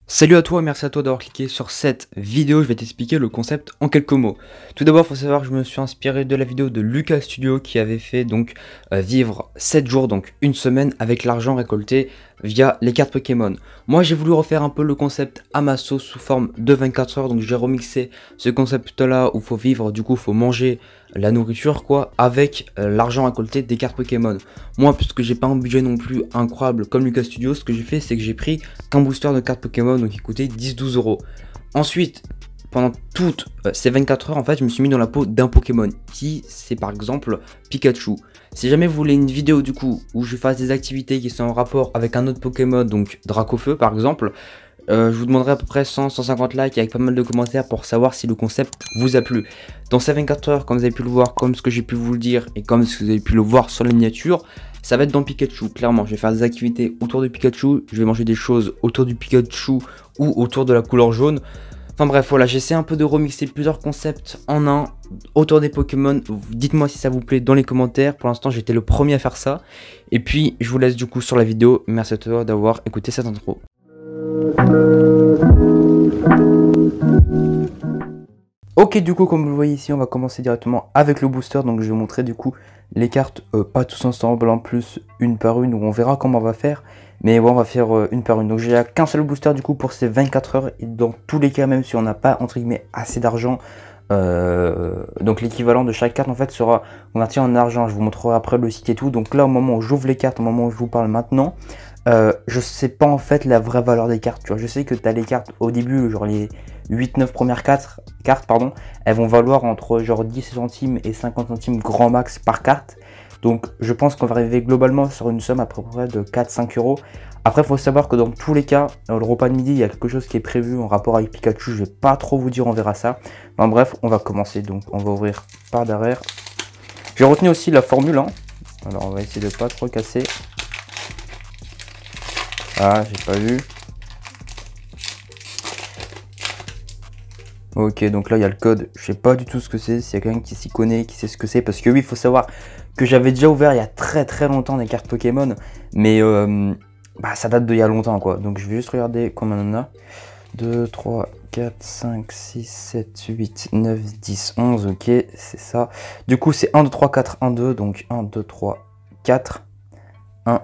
Salut à toi, merci à toi d'avoir cliqué sur cette vidéo. Je vais t'expliquer le concept en quelques mots. Tout d'abord, il faut savoir que je me suis inspiré de la vidéo de Lucas Studio qui avait fait donc vivre 7 jours, donc une semaine, avec l'argent récolté via les cartes Pokémon. Moi, j'ai voulu refaire un peu le concept à ma sauce sous forme de 24 heures. Donc, j'ai remixé ce concept-là où il faut vivre, du coup, il faut manger la nourriture, quoi, avec l'argent récolté des cartes Pokémon. Moi, puisque j'ai pas un budget non plus incroyable comme Lucas Studio, ce que j'ai fait, c'est que j'ai pris qu'un booster de cartes Pokémon, donc il coûtait 10-12 euros. Ensuite, pendant toutes ces 24 heures, en fait, je me suis mis dans la peau d'un Pokémon, qui c'est par exemple Pikachu. Si jamais vous voulez une vidéo du coup où je fasse des activités qui sont en rapport avec un autre Pokémon, donc Dracofeu par exemple, je vous demanderai à peu près 100-150 likes avec pas mal de commentaires pour savoir si le concept vous a plu. Dans ces 24 heures, comme vous avez pu le voir, comme ce que j'ai pu vous le dire et comme ce que vous avez pu le voir sur la miniature, ça va être dans Pikachu, clairement. Je vais faire des activités autour de Pikachu, je vais manger des choses autour du Pikachu ou autour de la couleur jaune. Enfin bref, voilà, j'essaie un peu de remixer plusieurs concepts en un autour des Pokémon. Dites-moi si ça vous plaît dans les commentaires. Pour l'instant, j'étais le premier à faire ça. Et puis, je vous laisse du coup sur la vidéo. Merci à toi d'avoir écouté cette intro. Ok, du coup, comme vous le voyez ici, on va commencer directement avec le booster. Donc, je vais vous montrer du coup les cartes, pas tous ensemble, en plus une par une, où on verra comment on va faire. Mais ouais, on va faire une par une. Donc, j'ai qu'un seul booster du coup pour ces 24 heures. Et dans tous les cas, même si on n'a pas entre guillemets assez d'argent, donc l'équivalent de chaque carte en fait sera converti en argent. Je vous montrerai après le site et tout. Donc là, au moment où j'ouvre les cartes, au moment où je vous parle maintenant, je sais pas en fait la vraie valeur des cartes. Tu vois, je sais que tu as les cartes au début, genre les 8-9 premières cartes, pardon, elles vont valoir entre genre 10 centimes et 50 centimes grand max par carte. Donc je pense qu'on va arriver globalement sur une somme à peu près de 4-5 euros. Après, il faut savoir que dans tous les cas, dans le repas de midi, il y a quelque chose qui est prévu en rapport avec Pikachu. Je vais pas trop vous dire, on verra ça. Enfin, bref, on va commencer. Donc on va ouvrir par derrière. J'ai retenu aussi la formule, hein. Alors on va essayer de pas trop casser. Ah, j'ai pas vu. Ok, donc là il y a le code, je sais pas du tout ce que c'est, s'il y a quelqu'un qui s'y connaît, qui sait ce que c'est, parce que oui, il faut savoir que j'avais déjà ouvert il y a très longtemps des cartes Pokémon, mais bah, ça date d'il y a longtemps quoi, donc je vais juste regarder combien on en a. 2, 3, 4, 5, 6, 7, 8, 9, 10, 11, ok, c'est ça. Du coup c'est 1, 2, 3, 4, 1, 2, donc 1, 2, 3, 4, 1,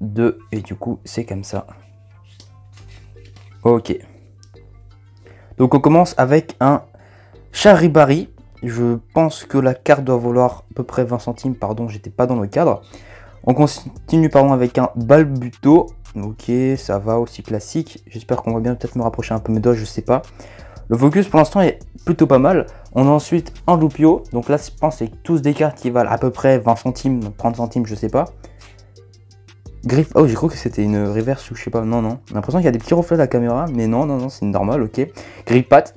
2, et du coup c'est comme ça. Ok. Donc on commence avec un Charibari. Je pense que la carte doit valoir à peu près 20 centimes. Pardon, j'étais pas dans le cadre. On continue pardon, avec un Balbuto. Ok, ça va aussi classique. J'espère qu'on va bien peut-être me rapprocher un peu mes doigts, je sais pas. Le focus pour l'instant est plutôt pas mal. On a ensuite un Loupio. Donc là, je pense que c'est tous des cartes qui valent à peu près 20 centimes, 30 centimes, je sais pas. Griffe. Oh, j'ai cru que c'était une reverse ou je sais pas. Non, non. J'ai l'impression qu'il y a des petits reflets de la caméra. Mais non, c'est normal, ok. Grippat.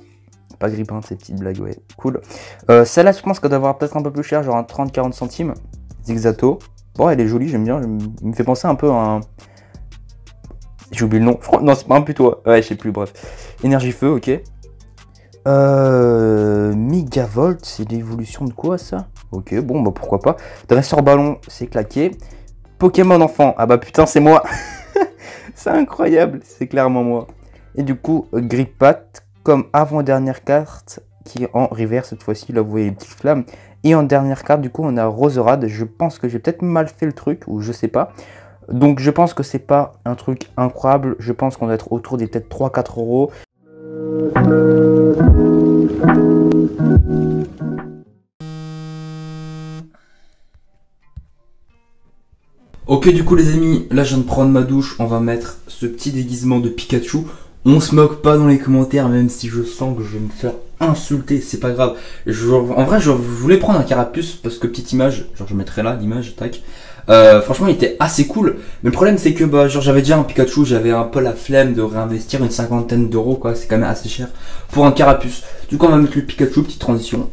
Pas Grippin, ces petites blagues, ouais. Cool. Celle-là, je pense qu'elle doit avoir peut-être un peu plus cher, genre un 30-40 centimes. Zigzato. Bon, elle est jolie, j'aime bien. Il me fait penser un peu à un. J'ai oublié le nom. Je crois. Non, c'est pas un putois. Ouais, je sais plus, bref. Énergie feu, ok. Megavolt, c'est l'évolution de quoi ça? Ok, bon, bah pourquoi pas. Dresseur ballon, c'est claqué. Pokémon enfant, ah bah putain c'est moi. C'est incroyable, c'est clairement moi. Et du coup, Grippat, comme avant-dernière carte, qui est en reverse cette fois-ci, là vous voyez les petites flammes. Et en dernière carte, du coup, on a Roserade. Je pense que j'ai peut-être mal fait le truc, ou je sais pas. Donc je pense que c'est pas un truc incroyable. Je pense qu'on doit être autour des peut-être 3-4 euros. Ok, du coup les amis, là je viens de prendre ma douche, on va mettre ce petit déguisement de Pikachu. On se moque pas dans les commentaires, même si je sens que je vais me faire insulter, c'est pas grave. En vrai, je voulais prendre un carapuce, parce que petite image, genre je mettrai là l'image, tac. Franchement il était assez cool, mais le problème c'est que bah, genre j'avais déjà un Pikachu, j'avais un peu la flemme de réinvestir une cinquantaine d'euros quoi, c'est quand même assez cher pour un carapuce. Du coup on va mettre le Pikachu, petite transition.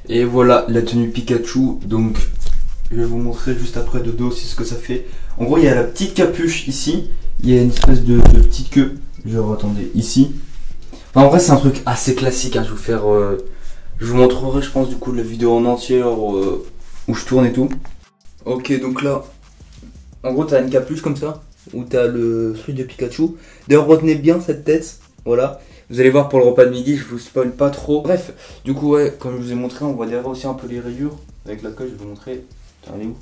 Et voilà la tenue Pikachu, donc... Je vais vous montrer juste après de dos aussi ce que ça fait. En gros, il y a la petite capuche ici. Il y a une espèce de petite queue. Genre, attendez, ici. Enfin, en vrai, c'est un truc assez classique. Hein. Je vais vous faire. Je vous montrerai, je pense, du coup, la vidéo en entière où je tourne et tout. Ok, donc là, en gros, t'as une capuche comme ça. où t'as le truc de Pikachu. D'ailleurs, retenez bien cette tête, voilà. Vous allez voir pour le repas de midi, je vous spoil pas trop. Bref, du coup, ouais, comme je vous ai montré, on voit derrière aussi un peu les rayures. Avec la colle, je vais vous montrer. Putain, elle est où?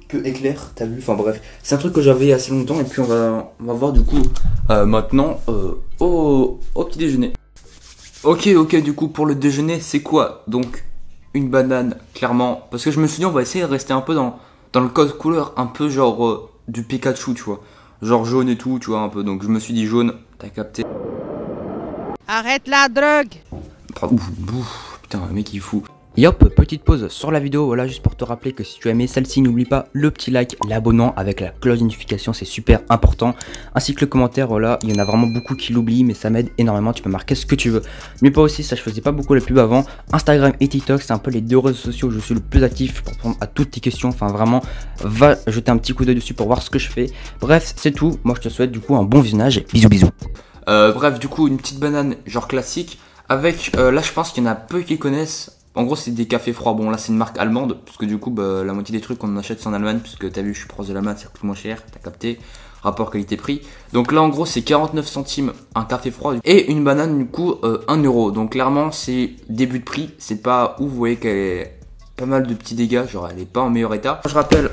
Que éclair, t'as vu? Enfin bref, c'est un truc que j'avais assez longtemps. Et puis on va voir du coup maintenant au petit déjeuner. Ok, du coup pour le déjeuner, c'est quoi? Donc une banane, clairement. Parce que je me suis dit, on va essayer de rester un peu dans le code couleur, un peu genre du Pikachu, tu vois. Genre jaune et tout, tu vois, un peu. Donc je me suis dit jaune, t'as capté. Arrête la drogue! Putain, le mec il est fou. Et hop, petite pause sur la vidéo, voilà, juste pour te rappeler que si tu as aimé celle-ci, n'oublie pas le petit like, l'abonnement avec la cloche de notification, c'est super important. Ainsi que le commentaire, voilà, il y en a vraiment beaucoup qui l'oublient, mais ça m'aide énormément, tu peux marquer ce que tu veux. Mais pas aussi, ça je faisais pas beaucoup les pubs avant. Instagram et TikTok, c'est un peu les deux réseaux sociaux où je suis le plus actif pour répondre à toutes tes questions. Enfin vraiment, va jeter un petit coup d'œil dessus pour voir ce que je fais. Bref, c'est tout, moi je te souhaite du coup un bon visionnage, bisous. Bref, du coup, une petite banane genre classique, avec, là je pense qu'il y en a peu qui connaissent. En gros, c'est des cafés froids. Bon, là, c'est une marque allemande, parce que du coup, bah, la moitié des trucs qu'on achète, c'est en Allemagne, puisque t'as vu, je suis proche de l'Allemagne, ça coûte moins cher, t'as capté. Rapport qualité-prix. Donc là, en gros, c'est 49 centimes un café froid et une banane, du coup, 1 euro. Donc clairement, c'est début de prix. C'est pas ouf, vous voyez qu'elle est pas mal de petits dégâts, genre elle est pas en meilleur état. Je rappelle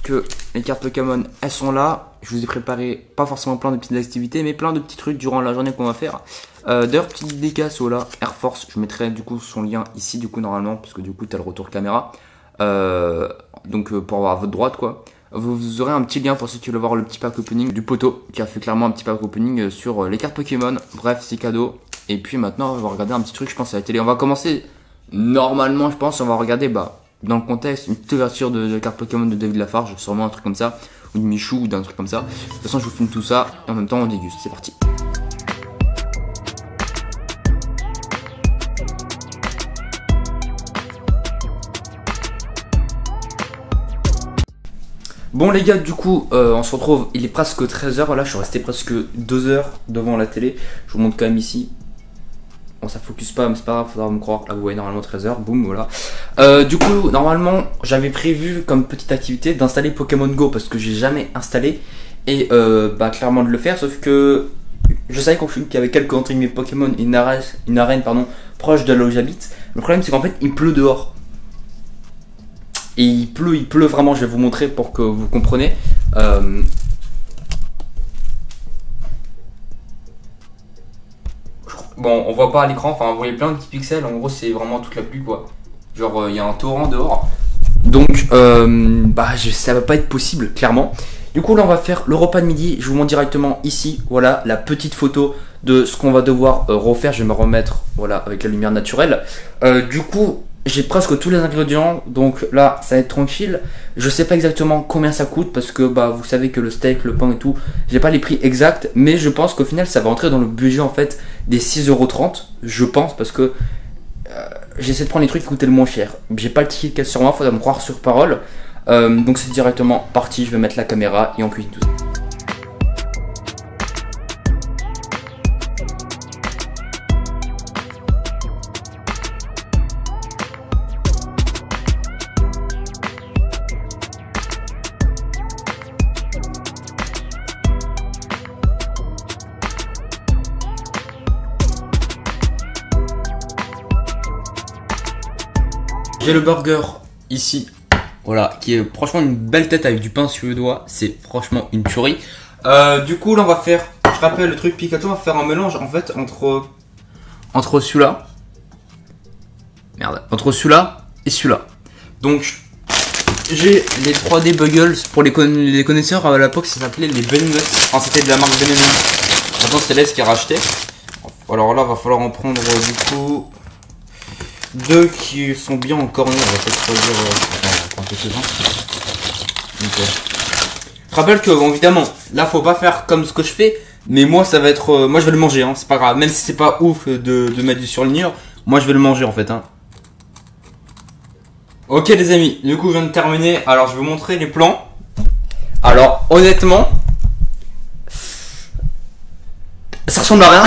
que les cartes Pokémon, elles sont là. Je vous ai préparé pas forcément plein de petites activités, mais plein de petits trucs durant la journée qu'on va faire. D'ailleurs, petit dédicace au là, Air Force, je mettrai du coup son lien ici, du coup, normalement, parce que du coup, tu as le retour caméra. Donc, pour avoir à votre droite, quoi. Vous aurez un petit lien pour ceux qui veulent voir le petit pack opening du poteau, qui a fait clairement un petit pack opening sur les cartes Pokémon. Bref, c'est cadeau. Et puis maintenant, on va regarder un petit truc, je pense, à la télé. On va commencer, normalement, je pense, on va regarder, bah, dans le contexte, une petite ouverture de cartes Pokémon de David Lafarge, sûrement un truc comme ça, ou de Michou, ou d'un truc comme ça. De toute façon, je vous filme tout ça, et en même temps, on déguste. C'est parti. Bon les gars, du coup, on se retrouve, il est presque 13 h, voilà, je suis resté presque 2 heures devant la télé. Je vous montre quand même ici. Bon, ça focus pas, mais c'est pas grave, faudra me croire. Là, vous voyez, normalement 13 h, boum, voilà. Du coup, normalement, j'avais prévu comme petite activité d'installer Pokémon Go, parce que j'ai jamais installé. Et bah, clairement de le faire, sauf que je savais qu'il y avait quelques entre guillemets Pokémon, une arène, pardon, proche de là où j'habite. Le problème, c'est qu'en fait, il pleut dehors. Et il pleut vraiment, je vais vous montrer pour que vous compreniez. Bon, on voit pas à l'écran, enfin vous voyez plein de petits pixels, en gros c'est vraiment toute la pluie quoi. Genre il y a un torrent dehors. Donc bah ça va pas être possible clairement. Du coup là on va faire le repas de midi, je vous montre directement ici, voilà la petite photo de ce qu'on va devoir refaire. Je vais me remettre voilà avec la lumière naturelle. Du coup j'ai presque tous les ingrédients, donc là ça va être tranquille. Je sais pas exactement combien ça coûte parce que bah vous savez que le steak, le pain et tout, j'ai pas les prix exacts, mais je pense qu'au final ça va rentrer dans le budget en fait des 6,30 €, je pense, parce que j'essaie de prendre les trucs qui coûtaient le moins cher. J'ai pas le ticket de caisse sur moi, faudra me croire sur parole. Donc c'est directement parti, je vais mettre la caméra et on cuisine tout ça. J'ai le burger ici, voilà, qui est franchement une belle tête avec du pain suédois, c'est franchement une tuerie. Du coup là on va faire, je rappelle le truc Pikachu, on va faire un mélange en fait entre celui-là, entre celui-là et celui-là. Donc j'ai les 3D Buggles, pour les connaisseurs, à l'époque ça s'appelait les Venomous, enfin c'était de la marque Venomous, maintenant c'est Les qui a racheté. Alors là va falloir en prendre du coup 2 qui sont bien encornés, on va peut-être choisir Je rappelle que bon, évidemment là faut pas faire comme ce que je fais, mais moi ça va être moi je vais le manger hein, c'est pas grave, même si c'est pas ouf de mettre du surligneur, moi je vais le manger en fait hein. Ok les amis, du coup je viens de terminer, alors je vais vous montrer les plans. Alors honnêtement ça ressemble à rien.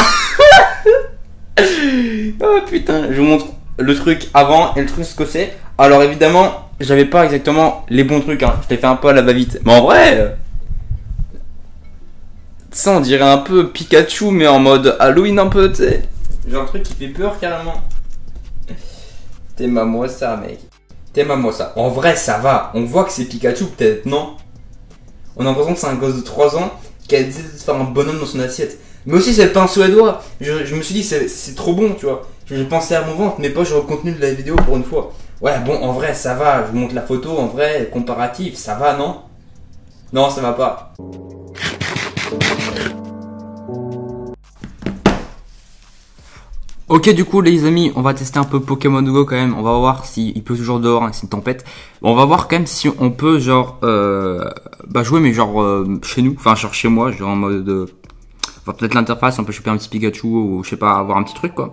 Oh putain, je vous montre le truc avant et le truc ce que c'est. Alors évidemment j'avais pas exactement les bons trucs hein. Je l'ai fait un peu à la va-vite, mais en vrai sais, on dirait un peu Pikachu, mais en mode Halloween un peu, tu sais. Genre un truc qui fait peur carrément. T'es moi ça, mec. T'es moi ça. En vrai, ça va. On voit que c'est Pikachu, peut-être, non? On a l'impression que c'est un gosse de 3 ans qui a décidé de faire un bonhomme dans son assiette. Mais aussi, c'est le pain suédois. Je me suis dit, c'est trop bon, tu vois. Je pensais à mon ventre, mais pas sur le contenu de la vidéo pour une fois. Ouais, bon, en vrai, ça va. Je vous montre la photo, en vrai, comparatif, ça va, non? Non, ça va pas. Ok, du coup les amis, on va tester un peu Pokémon Go quand même. On va voir s'il peut toujours dehors, hein, c'est une tempête. Bon, on va voir quand même si on peut genre jouer, mais genre chez nous, enfin genre chez moi, genre en mode enfin, peut-être l'interface, on peut choper un petit Pikachu ou je sais pas, avoir un petit truc quoi.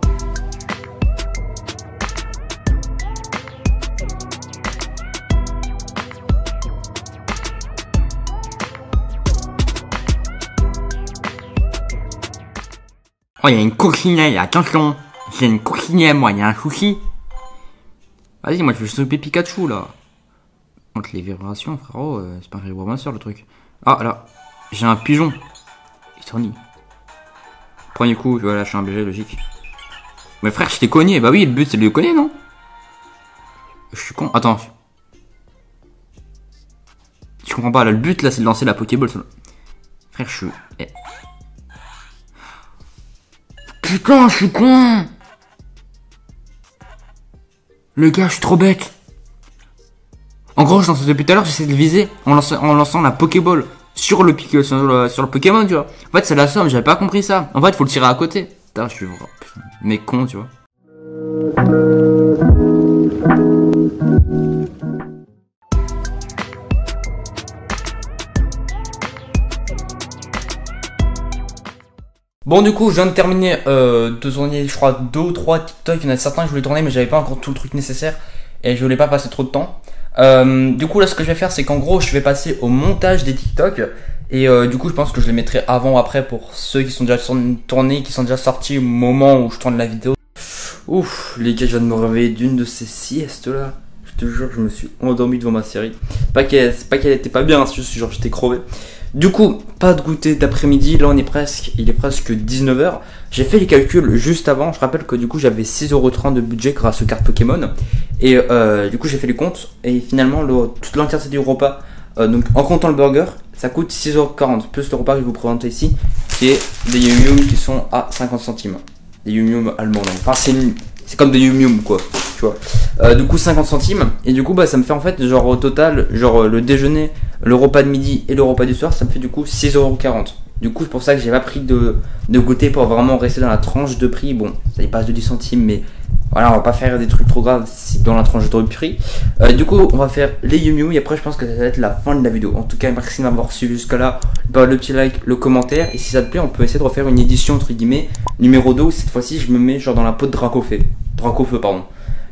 Oh, il y a une coccinelle, attention. C'est une coccinelle, moi, il y a un souci. Vas-y, moi, je vais choper Pikachu, là. Contre les vibrations, frérot, c'est pas un vibromasseur, le truc. Ah, là, j'ai un pigeon. Il tourne. Premier coup, je vais lâcher un BG, logique. Mais frère, je t'ai cogné. Bah oui, le but, c'est de le cogner, non? Je suis con. Attends. Je comprends pas, là, le but, là, c'est de lancer la Pokéball. Frère, je suis... Putain, je suis con. Le gars, je suis trop bête. En gros, je lance depuis tout à l'heure, j'essaie de le viser en lançant la Pokéball sur le Pokémon, tu vois. En fait, c'est la somme, j'avais pas compris ça. En fait, faut le tirer à côté. Putain, je suis vraiment... Mais con, tu vois. Bon, du coup, je viens de terminer de tourner, je crois, 2 ou 3 TikTok. Il y en a certains que je voulais tourner, mais j'avais pas encore tout le truc nécessaire et je voulais pas passer trop de temps. Du coup, là, ce que je vais faire, c'est qu'en gros, je vais passer au montage des TikTok. Et du coup, je pense que je les mettrai avant ou après pour ceux qui sont déjà tournés, qui sont déjà sortis au moment où je tourne la vidéo. Ouf, les gars, je viens de me réveiller d'une de ces siestes là. Je te jure, je me suis endormi devant ma série. Pas qu'elle était pas bien, c'est juste genre j'étais crevé. Du coup, pas de goûter d'après-midi, là il est presque 19h. J'ai fait les calculs juste avant, je rappelle que du coup j'avais 6,30€ de budget grâce aux cartes Pokémon. Et du coup j'ai fait les comptes, et finalement toute l'entièreté du repas, donc en comptant le burger, ça coûte 6,40€, plus le repas que je vais vous présenter ici, qui est des Yum Yum qui sont à 50 centimes. Des Yum Yum allemands, enfin c'est comme des Yum Yum quoi, tu vois. Du coup 50 centimes, et du coup ça me fait en fait genre au total, genre le déjeuner, le repas de midi et le repas du soir, ça me fait du coup 6,40€. Du coup c'est pour ça que j'ai pas pris de goûter pour vraiment rester dans la tranche de prix. Bon, ça y passe de 10 centimes, mais voilà, on va pas faire des trucs trop graves dans la tranche de prix. Du coup on va faire les Yum Yum et après je pense que ça va être la fin de la vidéo. En tout cas merci de m'avoir suivi jusqu'à là. Le petit like, le commentaire, et si ça te plaît on peut essayer de refaire une édition entre guillemets numéro 2 où cette fois-ci je me mets genre dans la peau de Dracofeu, pardon.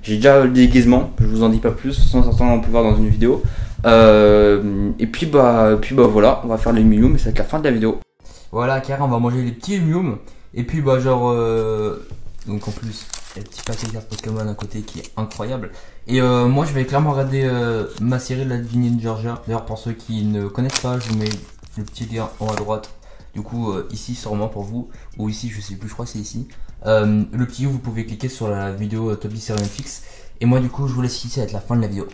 J'ai déjà le déguisement, je vous en dis pas plus, sans certainement on peut voir dans une vidéo. Et puis voilà, on va faire les Yum Yum, mais ça va être la fin de la vidéo. Voilà, carrément on va manger les petits Yum Yum. Et puis donc en plus le petit paquet de cartes Pokémon à côté qui est incroyable. Et moi je vais clairement regarder ma série La Divinité de Georgia. D'ailleurs pour ceux qui ne connaissent pas, je vous mets le petit lien en haut à droite. Du coup ici sûrement pour vous, ou ici je sais plus, je crois que c'est ici. Le petit où vous pouvez cliquer sur la vidéo Top 10 série Netflix. Et moi du coup je vous laisse ici, ça va être la fin de la vidéo.